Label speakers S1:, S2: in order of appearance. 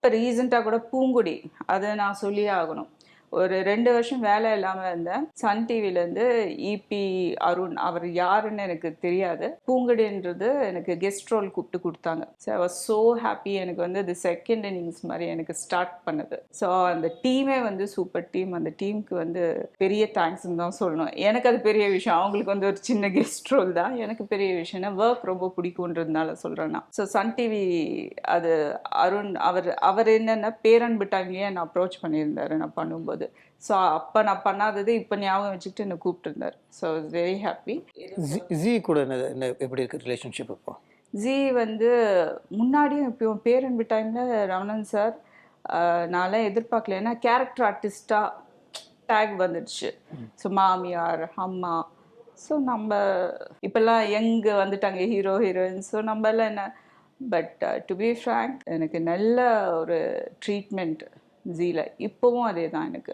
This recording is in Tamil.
S1: இப்போ ரீசெண்டாக கூட பூங்குடி, அதை நான் சொல்லியே ஆகணும். ஒரு 2 வருஷம் வேலை இல்லாமல் இருந்தேன். சன் டிவிலேருந்து இபி அருண், அவர் யாருன்னு எனக்கு தெரியாது. பூங்குடின்றது எனக்கு கெஸ்ட் ரோல் கூப்பிட்டு கொடுத்தாங்க. So I was so happy. எனக்கு வந்து அது செகண்ட் இன்னிங்ஸ் மாதிரி எனக்கு ஸ்டார்ட் பண்ணுது. ஸோ அந்த டீமே வந்து சூப்பர் டீம். அந்த டீமுக்கு வந்து பெரிய தேங்க்ஸ்ன்னு தான் சொல்லணும். எனக்கு அது பெரிய விஷயம். அவங்களுக்கு வந்து ஒரு சின்ன கெஸ்ட் ரோல் தான். எனக்கு பெரிய விஷயம்னா ஒர்க் ரொம்ப பிடிக்குன்றதுனால சொல்கிறேன் நான். ஸோ சன் டிவி அது அருண் அவர் என்னென்னா பேரன்பு டைம்லேயே என்னை அப்ரோச் பண்ணியிருந்தாரு நான் பண்ணும்போது. ஸோ அப்போ நான் பண்ணாதது இப்போ ஞாபகம் வச்சுக்கிட்டு என்னை கூப்பிட்டுருந்தார். So is very happy.
S2: Ji கூட என்ன எப்படி இருக்குது ரிலேஷன்ஷிப் இப்போ?
S1: ஜி வந்து முன்னாடியும் இப்போ பேரன்பு டைமில் ரமணன் சார் நான்லாம் எதிர்பார்க்கல. ஏன்னா கேரக்டர் ஆர்டிஸ்டாக டேக் வந்துடுச்சு. ஸோ மாமியார், அம்மா, ஸோ நம்ம இப்போல்லாம் எங்கே வந்துட்டாங்க ஹீரோ ஹீரோயின். ஸோ நம்மலாம் என்ன, பட் டு பி ஃப்ராங்க் எனக்கு நல்ல ஒரு ட்ரீட்மெண்ட் ஜீல இப்போவும் அதே தான் எனக்கு.